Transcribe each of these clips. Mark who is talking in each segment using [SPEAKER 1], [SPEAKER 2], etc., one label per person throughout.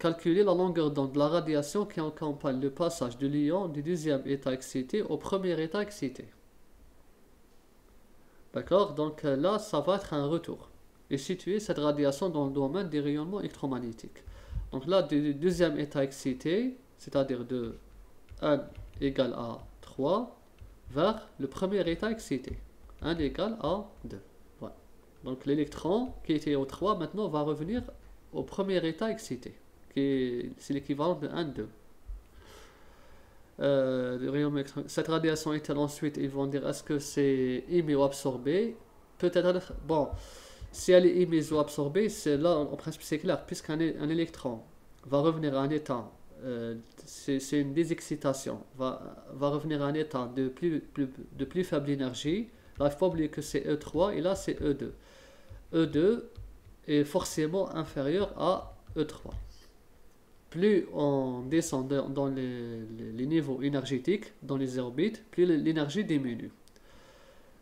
[SPEAKER 1] calculer la longueur d'onde de la radiation qui accompagne le passage de l'ion du deuxième état excité au premier état excité. D'accord? Donc là, ça va être un retour. Et situer cette radiation dans le domaine des rayonnements électromagnétiques. Donc là, du deuxième état excité, c'est-à-dire de n égale à 3, vers le premier état excité. n égale à 2. Voilà. Donc l'électron qui était au 3 maintenant va revenir au premier état excité. C'est l'équivalent de 1, 2. Cette radiation est-elle ensuite, ils vont dire, est-ce que c'est émis ou absorbé? Peut-être, bon, si elle est émise ou absorbée, c'est là, en principe, c'est clair, puisqu'un électron va revenir à un état, c'est une désexcitation, va revenir à un état de plus faible énergie. Là, il faut pas oublier que c'est E3 et là, c'est E2. E2 est forcément inférieur à E3. Plus on descend dans les niveaux énergétiques, dans les orbites, plus l'énergie diminue.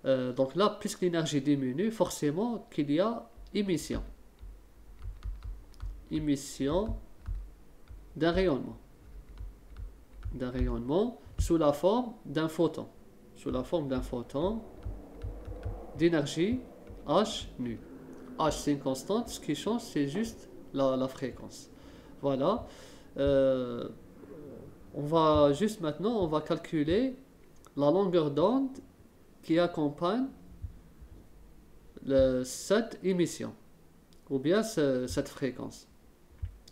[SPEAKER 1] Donc là, puisque l'énergie diminue, forcément qu'il y a émission. Émission d'un rayonnement. D'un rayonnement sous la forme d'un photon. Sous la forme d'un photon d'énergie H nu. H c'est une constante, ce qui change c'est juste la fréquence. Voilà. On va juste maintenant, on va calculer la longueur d'onde qui accompagne cette émission, ou bien cette fréquence.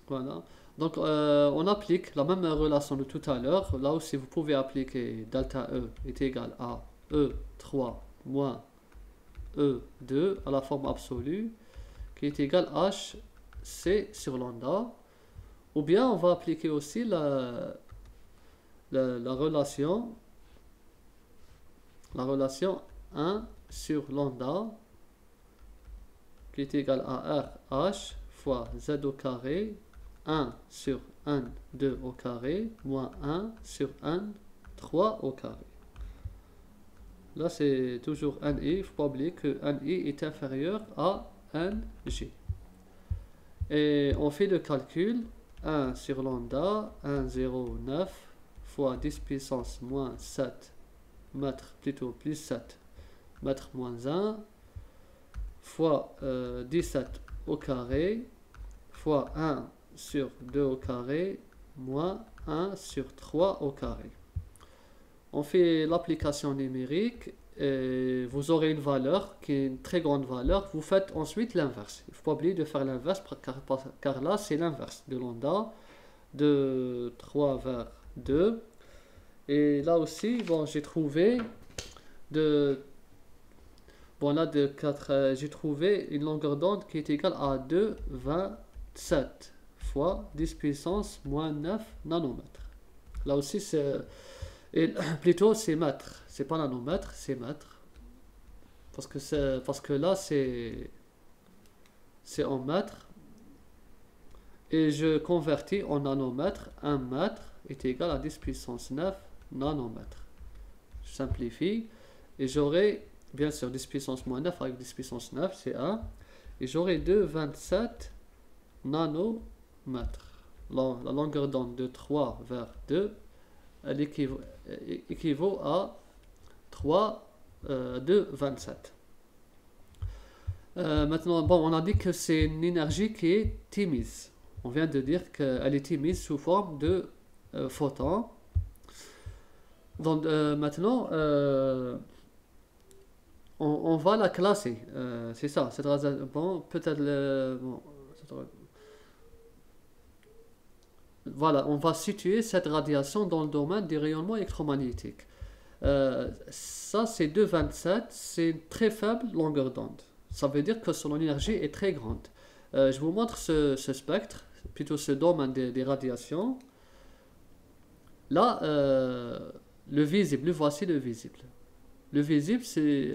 [SPEAKER 1] Voilà. Donc, on applique la même relation de tout à l'heure. Là aussi, vous pouvez appliquer delta E est égal à E3 moins E2 à la forme absolue, qui est égal à HC sur lambda. Ou bien on va appliquer aussi la relation 1 sur lambda qui est égal à RH fois Z au carré 1 sur 1, 2 au carré moins 1 sur 1, 3 au carré. Là c'est toujours NI, il ne faut pas oublier que NI est inférieur à NG. Et on fait le calcul 1 sur lambda, 1,09 fois 10 puissance moins 7 mètres, plutôt plus 7 mètres moins 1 fois 17 au carré fois 1 sur 2 au carré moins 1 sur 3 au carré. On fait l'application numérique et vous aurez une valeur qui est une très grande valeur. Vous faites ensuite l'inverse. Il ne faut pas oublier de faire l'inverse car là c'est l'inverse de lambda de 3 vers 2. Et là aussi, bon, j'ai trouvé de 4, j'ai trouvé une longueur d'onde qui est égale à 2,27 fois 10 puissance moins 9 nanomètres. Là aussi c'est plutôt c'est mètres, c'est pas nanomètre, c'est mètre. Parce que là c'est en mètres. Et je convertis en nanomètres. 1 mètre est égal à 10 puissance 9 nanomètres. Je simplifie. Et j'aurai, bien sûr, 10 puissance moins 9 avec 10 puissance 9, c'est 1. Et j'aurai 2,27 nanomètres. La longueur d'onde de 3 vers 2, elle équivaut à 2,27. Maintenant, bon, on a dit que c'est une énergie qui est émise. On vient de dire qu'elle est émise sous forme de photons. Donc maintenant, on va la classer. C'est ça. Bon, peut-être voilà, on va situer cette radiation dans le domaine des rayonnements électromagnétiques. Ça, c'est 2,27. C'est une très faible longueur d'onde. Ça veut dire que son énergie est très grande. Je vous montre ce spectre, plutôt ce domaine des radiations. Là, le visible, voici le visible. Le visible,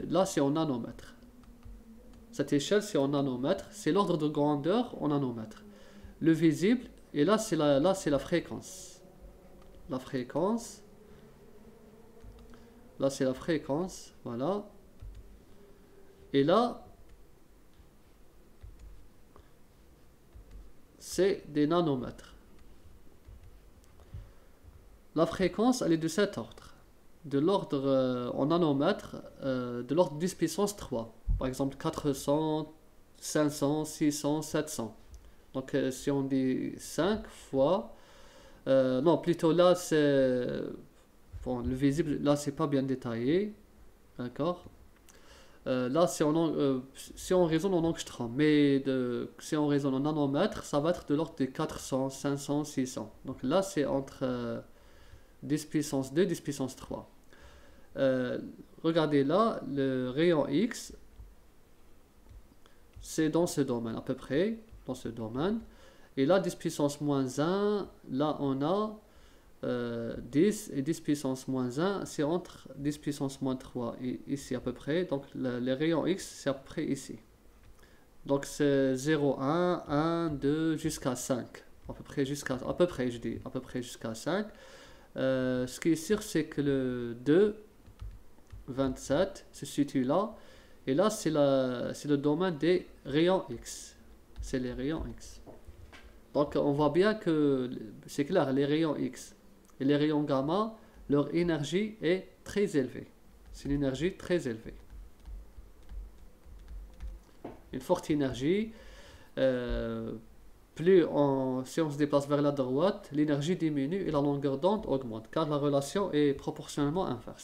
[SPEAKER 1] là, c'est en nanomètres. Cette échelle, c'est en nanomètres. C'est l'ordre de grandeur en nanomètres. Le visible, et là, c'est la fréquence. La fréquence. Là, c'est la fréquence. Voilà. Et là, c'est des nanomètres. la fréquence, elle est de cet ordre. De l'ordre en nanomètres, de l'ordre 10 puissance 3. Par exemple, 400, 500, 600, 700. Donc, si on dit 5 fois... non, plutôt là, c'est... Bon, le visible, là, c'est pas bien détaillé. D'accord? Là, si on raisonne en angstrom, mais si on raisonne en nanomètres, ça va être de l'ordre de 400, 500, 600. Donc là, c'est entre 10 puissance 2, 10 puissance 3. Regardez là, le rayon X, c'est dans ce domaine, à peu près, dans ce domaine. Et là, 10 puissance moins 1, là, on a 10 et 10 puissance moins 1, c'est entre 10 puissance moins 3 et ici à peu près. Donc les rayons X, c'est à peu près ici. Donc c'est 0, 1, 1, 2 jusqu'à 5. À peu près jusqu'à 5. Ce qui est sûr, c'est que le 2, 27 se situe là. Et là, c'est le domaine des rayons X. C'est les rayons X. Donc on voit bien que c'est clair, les rayons X et les rayons gamma, leur énergie est très élevée. C'est une énergie très élevée. Une forte énergie. Si on se déplace vers la droite, l'énergie diminue et la longueur d'onde augmente, car la relation est proportionnellement inverse.